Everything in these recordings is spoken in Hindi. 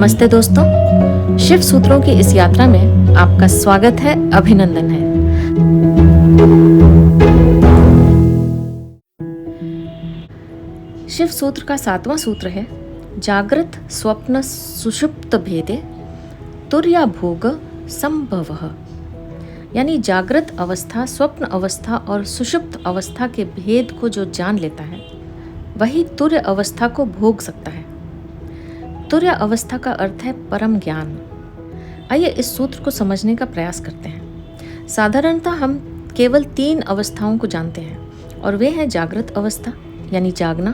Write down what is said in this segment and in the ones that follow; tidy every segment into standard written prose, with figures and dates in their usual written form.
नमस्ते दोस्तों, शिव सूत्रों की इस यात्रा में आपका स्वागत है, अभिनंदन है। शिव सूत्र का 7वां सूत्र है जागृत स्वप्न सुषुप्त भेदे तुर्या भोग संभवः। यानी जागृत अवस्था, स्वप्न अवस्था और सुषुप्त अवस्था के भेद को जो जान लेता है वही तुर्य अवस्था को भोग सकता है। तुर्य अवस्था का अर्थ है परम ज्ञान। आइए इस सूत्र को समझने का प्रयास करते हैं। साधारणतः हम केवल 3 अवस्थाओं को जानते हैं और वे हैं जागृत अवस्था यानी जागना,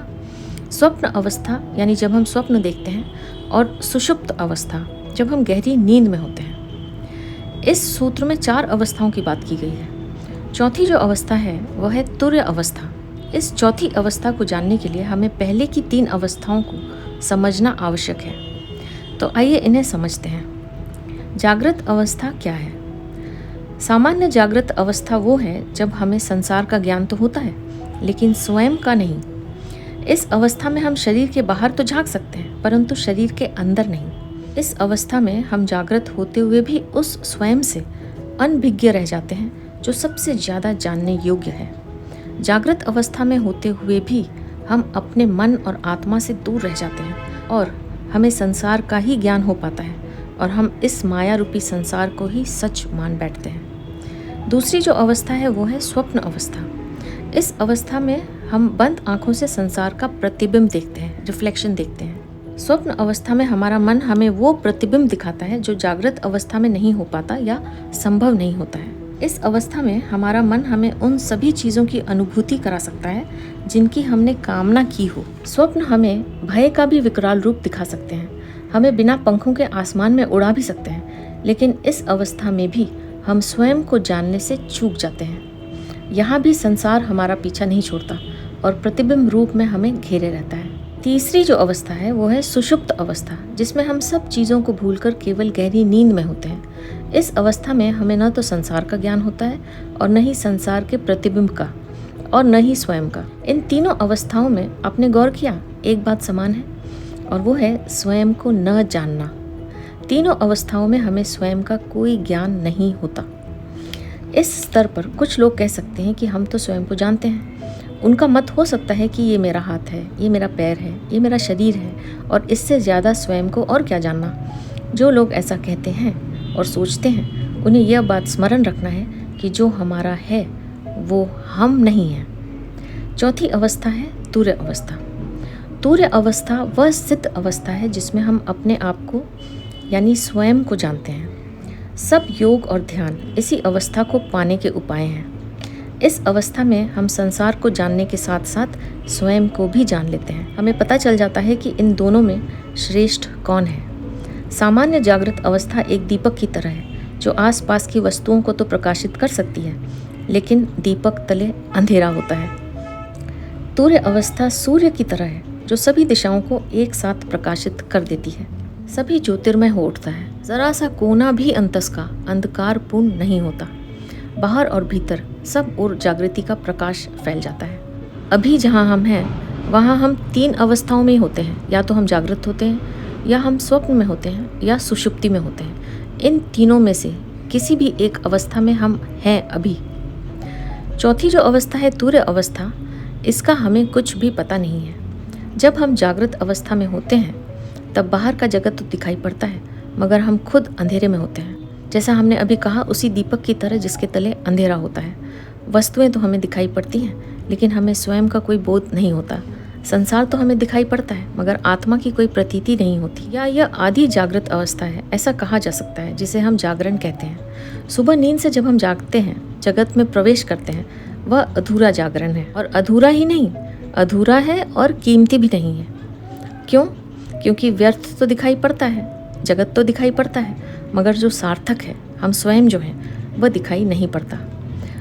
स्वप्न अवस्था यानी जब हम स्वप्न देखते हैं, और सुषुप्त अवस्था जब हम गहरी नींद में होते हैं। इस सूत्र में 4 अवस्थाओं की बात की गई है। चौथी जो अवस्था है वह है तुर्य अवस्था। इस चौथी अवस्था को जानने के लिए हमें पहले की 3 अवस्थाओं को समझना आवश्यक है। तो आइए इन्हें समझते हैं। जागृत अवस्था क्या है? सामान्य जागृत अवस्था वो है जब हमें संसार का ज्ञान तो होता है लेकिन स्वयं का नहीं। इस अवस्था में हम शरीर के बाहर तो झांक सकते हैं परंतु शरीर के अंदर नहीं। इस अवस्था में हम जागृत होते हुए भी उस स्वयं से अनभिज्ञ रह जाते हैं जो सबसे ज़्यादा जानने योग्य है। जागृत अवस्था में होते हुए भी हम अपने मन और आत्मा से दूर रह जाते हैं और हमें संसार का ही ज्ञान हो पाता है और हम इस माया रूपी संसार को ही सच मान बैठते हैं। दूसरी जो अवस्था है वो है स्वप्न अवस्था। इस अवस्था में हम बंद आंखों से संसार का प्रतिबिंब देखते हैं, रिफ्लेक्शन देखते हैं। स्वप्न अवस्था में हमारा मन हमें वो प्रतिबिंब दिखाता है जो जागृत अवस्था में नहीं हो पाता या संभव नहीं होता है। इस अवस्था में हमारा मन हमें उन सभी चीज़ों की अनुभूति करा सकता है जिनकी हमने कामना की हो। स्वप्न हमें भय का भी विकराल रूप दिखा सकते हैं, हमें बिना पंखों के आसमान में उड़ा भी सकते हैं, लेकिन इस अवस्था में भी हम स्वयं को जानने से चूक जाते हैं। यहाँ भी संसार हमारा पीछा नहीं छोड़ता और प्रतिबिंब रूप में हमें घेरे रहता है। तीसरी जो अवस्था है वो है सुषुप्त अवस्था, जिसमें हम सब चीज़ों को भूलकर केवल गहरी नींद में होते हैं। इस अवस्था में हमें न तो संसार का ज्ञान होता है और न ही संसार के प्रतिबिंब का और न ही स्वयं का। इन तीनों अवस्थाओं में आपने गौर किया एक बात समान है और वो है स्वयं को न जानना। तीनों अवस्थाओं में हमें स्वयं का कोई ज्ञान नहीं होता। इस स्तर पर कुछ लोग कह सकते हैं कि हम तो स्वयं को जानते हैं। उनका मत हो सकता है कि ये मेरा हाथ है, ये मेरा पैर है, ये मेरा शरीर है और इससे ज़्यादा स्वयं को और क्या जानना। जो लोग ऐसा कहते हैं और सोचते हैं उन्हें यह बात स्मरण रखना है कि जो हमारा है वो हम नहीं हैं। चौथी अवस्था है तुर्य अवस्था। तुर्य अवस्था वह सिद्ध अवस्था है जिसमें हम अपने आप को यानी स्वयं को जानते हैं। सब योग और ध्यान इसी अवस्था को पाने के उपाय हैं। इस अवस्था में हम संसार को जानने के साथ साथ स्वयं को भी जान लेते हैं। हमें पता चल जाता है कि इन दोनों में श्रेष्ठ कौन है। सामान्य जागृत अवस्था एक दीपक की तरह है जो आसपास की वस्तुओं को तो प्रकाशित कर सकती है लेकिन दीपक तले अंधेरा होता है। तुर्य अवस्था सूर्य की तरह है जो सभी दिशाओं को एक साथ प्रकाशित कर देती है। सभी ज्योतिर्मय हो उठता है, जरा सा कोना भी अंतस का अंधकार पूर्ण नहीं होता। बाहर और भीतर सब ओर जागृति का प्रकाश फैल जाता है। अभी जहाँ हम हैं वहाँ हम 3 अवस्थाओं में ही होते हैं, या तो हम जागृत होते हैं या हम स्वप्न में होते हैं या सुषुप्ति में होते हैं। इन तीनों में से किसी भी एक अवस्था में हम हैं अभी। चौथी जो अवस्था है तुर्य अवस्था, इसका हमें कुछ भी पता नहीं है। जब हम जागृत अवस्था में होते हैं तब बाहर का जगत तो दिखाई पड़ता है मगर हम खुद अंधेरे में होते हैं। जैसा हमने अभी कहा, उसी दीपक की तरह जिसके तले अंधेरा होता है। वस्तुएं तो हमें दिखाई पड़ती हैं लेकिन हमें स्वयं का कोई बोध नहीं होता। संसार तो हमें दिखाई पड़ता है मगर आत्मा की कोई प्रतीति नहीं होती। या यह आधी जागृत अवस्था है ऐसा कहा जा सकता है, जिसे हम जागरण कहते हैं। सुबह नींद से जब हम जागते हैं, जगत में प्रवेश करते हैं, वह अधूरा जागरण है। और अधूरा ही नहीं, अधूरा है और कीमती भी नहीं है। क्यों? क्योंकि व्यर्थ तो दिखाई पड़ता है, जगत तो दिखाई पड़ता है, मगर जो सार्थक है, हम स्वयं जो हैं, वह दिखाई नहीं पड़ता।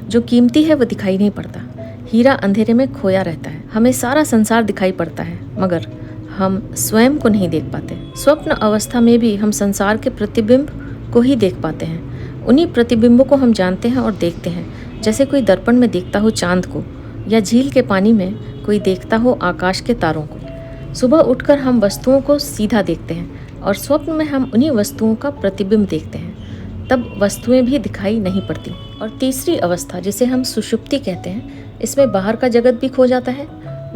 जो कीमती है वह दिखाई नहीं पड़ता। हीरा अंधेरे में खोया रहता है। हमें सारा संसार दिखाई पड़ता है मगर हम स्वयं को नहीं देख पाते। स्वप्न अवस्था में भी हम संसार के प्रतिबिंब को ही देख पाते हैं। उन्हीं प्रतिबिंबों को हम जानते हैं और देखते हैं, जैसे कोई दर्पण में देखता हो चांद को या झील के पानी में कोई देखता हो आकाश के तारों को। सुबह उठकर हम वस्तुओं को सीधा देखते हैं और स्वप्न में हम उन्हीं वस्तुओं का प्रतिबिंब देखते हैं, तब वस्तुएं भी दिखाई नहीं पड़ती। और तीसरी अवस्था जिसे हम सुषुप्ति कहते हैं, इसमें बाहर का जगत भी खो जाता है,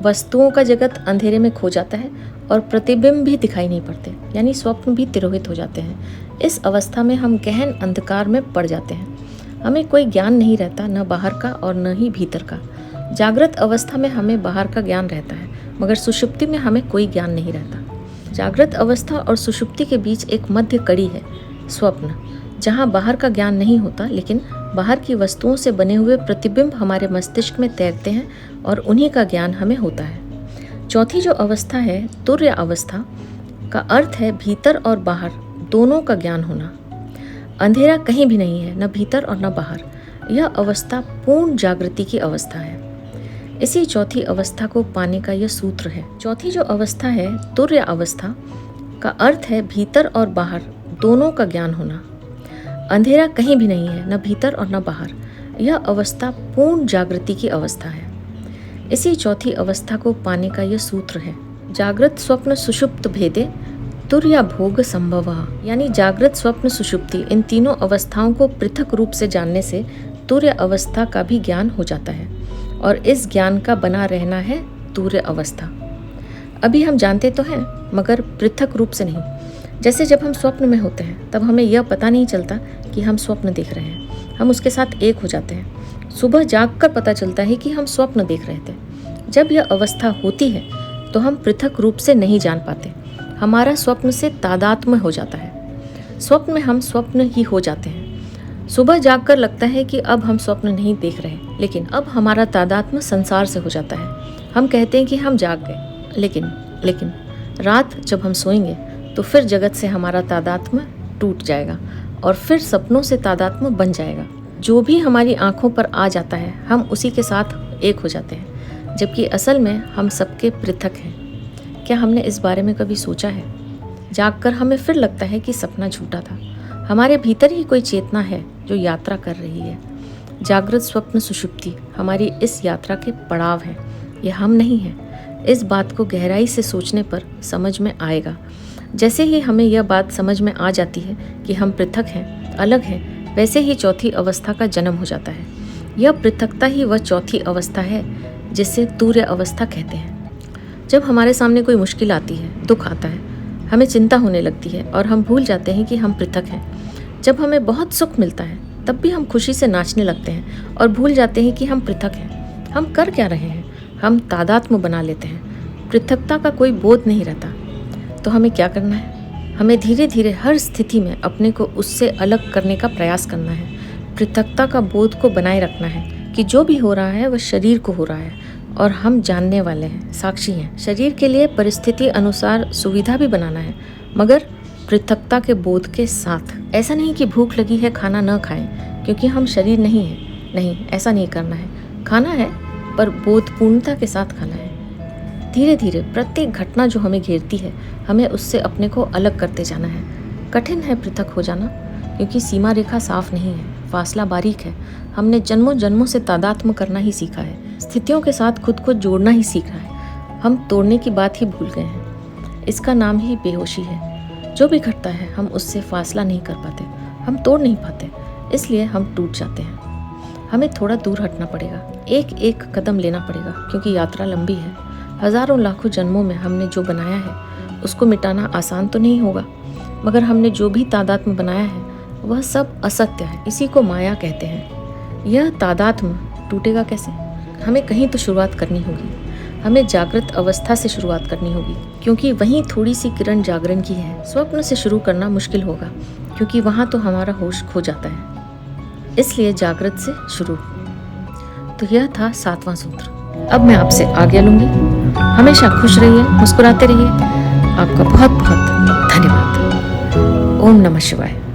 वस्तुओं का जगत अंधेरे में खो जाता है और प्रतिबिंब भी दिखाई नहीं पड़ते, यानी स्वप्न भी तिरोहित हो जाते हैं। इस अवस्था में हम गहन अंधकार में पड़ जाते हैं। हमें कोई ज्ञान नहीं रहता, न बाहर का और न ही भीतर का। जागृत अवस्था में हमें बाहर का ज्ञान रहता है, मगर सुषुप्ति में हमें कोई ज्ञान नहीं रहता। जागृत अवस्था और सुषुप्ति के बीच एक मध्य कड़ी है, स्वप्न, जहाँ बाहर का ज्ञान नहीं होता, लेकिन बाहर की वस्तुओं से बने हुए प्रतिबिंब हमारे मस्तिष्क में तैरते हैं और उन्हीं का ज्ञान हमें होता है। चौथी जो अवस्था है, तुर्य अवस्था, का अर्थ है भीतर और बाहर दोनों का ज्ञान होना। अंधेरा कहीं भी नहीं है, न भीतर और न बाहर। यह अवस्था पूर्ण जागृति की अवस्था है। इसी चौथी अवस्था को पाने का यह सूत्र है। चौथी जो अवस्था है, तुर्य अवस्था, का अर्थ है भीतर और बाहर दोनों का ज्ञान होना। अंधेरा कहीं भी नहीं है, न भीतर और न बाहर। यह अवस्था पूर्ण जागृति की अवस्था है। इसी चौथी अवस्था को पाने का यह सूत्र है। जागृत स्वप्न सुषुप्त भेदे तुर्या भोग संभवः, यानी जागृत स्वप्न सुषुप्ति, इन तीनों अवस्थाओं को पृथक रूप से जानने से तुर्य अवस्था का भी ज्ञान हो जाता है और इस ज्ञान का बना रहना है तुर्य अवस्था। अभी हम जानते तो हैं, मगर पृथक रूप से नहीं। जैसे जब हम स्वप्न में होते हैं तब हमें यह पता नहीं चलता कि हम स्वप्न देख रहे हैं, हम उसके साथ एक हो जाते हैं। सुबह जागकर पता चलता है कि हम स्वप्न देख रहे थे। जब यह अवस्था होती है तो हम पृथक रूप से नहीं जान पाते, हमारा स्वप्न से तादात्म्य हो जाता है। स्वप्न में हम स्वप्न ही हो जाते हैं। सुबह जागकर लगता है कि अब हम स्वप्न नहीं देख रहे, लेकिन अब हमारा तादात्म्य संसार से हो जाता है। हम कहते हैं कि हम जाग गए, लेकिन रात जब हम सोएंगे तो फिर जगत से हमारा तादात्म्य टूट जाएगा और फिर सपनों से तादात्म्य बन जाएगा। जो भी हमारी आंखों पर आ जाता है हम उसी के साथ एक हो जाते हैं, जबकि असल में हम सबके पृथक हैं। क्या हमने इस बारे में कभी सोचा है? जागकर हमें फिर लगता है कि सपना झूठा था। हमारे भीतर ही कोई चेतना है जो यात्रा कर रही है। जागृत स्वप्न सुषुप्ति हमारी इस यात्रा के पड़ाव हैं, ये हम नहीं हैं। इस बात को गहराई से सोचने पर समझ में आएगा। जैसे ही हमें यह बात समझ में आ जाती है कि हम पृथक हैं, अलग हैं, वैसे ही चौथी अवस्था का जन्म हो जाता है। यह पृथकता ही वह चौथी अवस्था है जिसे तुर्य अवस्था कहते हैं। जब हमारे सामने कोई मुश्किल आती है, दुख आता है, हमें चिंता होने लगती है और हम भूल जाते हैं कि हम पृथक हैं। जब हमें बहुत सुख मिलता है तब भी हम खुशी से नाचने लगते हैं और भूल जाते हैं कि हम पृथक हैं। हम कर क्या रहे हैं? हम तादात्म्य बना लेते हैं। पृथकता का कोई बोध नहीं रहता। तो हमें क्या करना है? हमें धीरे धीरे हर स्थिति में अपने को उससे अलग करने का प्रयास करना है। पृथकता का बोध को बनाए रखना है कि जो भी हो रहा है वह शरीर को हो रहा है और हम जानने वाले हैं, साक्षी हैं। शरीर के लिए परिस्थिति अनुसार सुविधा भी बनाना है, मगर पृथकता के बोध के साथ। ऐसा नहीं कि भूख लगी है खाना न खाएं क्योंकि हम शरीर नहीं हैं। नहीं, ऐसा नहीं करना है। खाना है पर बोधपूर्णता के साथ खाना है। धीरे धीरे प्रत्येक घटना जो हमें घेरती है, हमें उससे अपने को अलग करते जाना है। कठिन है पृथक हो जाना, क्योंकि सीमा रेखा साफ नहीं है, फासला बारीक है। हमने जन्मों जन्मों से तादात्म्य करना ही सीखा है, स्थितियों के साथ खुद को जोड़ना ही सीखा है। हम तोड़ने की बात ही भूल गए हैं। इसका नाम ही बेहोशी है। जो भी घटता है हम उससे फासला नहीं कर पाते, हम तोड़ नहीं पाते, इसलिए हम टूट जाते हैं। हमें थोड़ा दूर हटना पड़ेगा, एक एक कदम लेना पड़ेगा, क्योंकि यात्रा लंबी है। हजारों लाखों जन्मों में हमने जो बनाया है उसको मिटाना आसान तो नहीं होगा, मगर हमने जो भी तादात्म्य बनाया है वह सब असत्य है। इसी को माया कहते हैं। यह तादात्म्य टूटेगा कैसे? हमें कहीं तो शुरुआत करनी होगी। हमें जागृत अवस्था से शुरुआत करनी होगी, क्योंकि वहीं थोड़ी सी किरण जागरण की है। स्वप्न से शुरू करना मुश्किल होगा, क्योंकि वहाँ तो हमारा होश खो जाता है। इसलिए जागृत से शुरू। तो यह था 7वां सूत्र। अब मैं आपसे आज्ञा लूंगी। हमेशा खुश रहिए, मुस्कुराते रहिए। आपका बहुत बहुत धन्यवाद। ओम नमः शिवाय।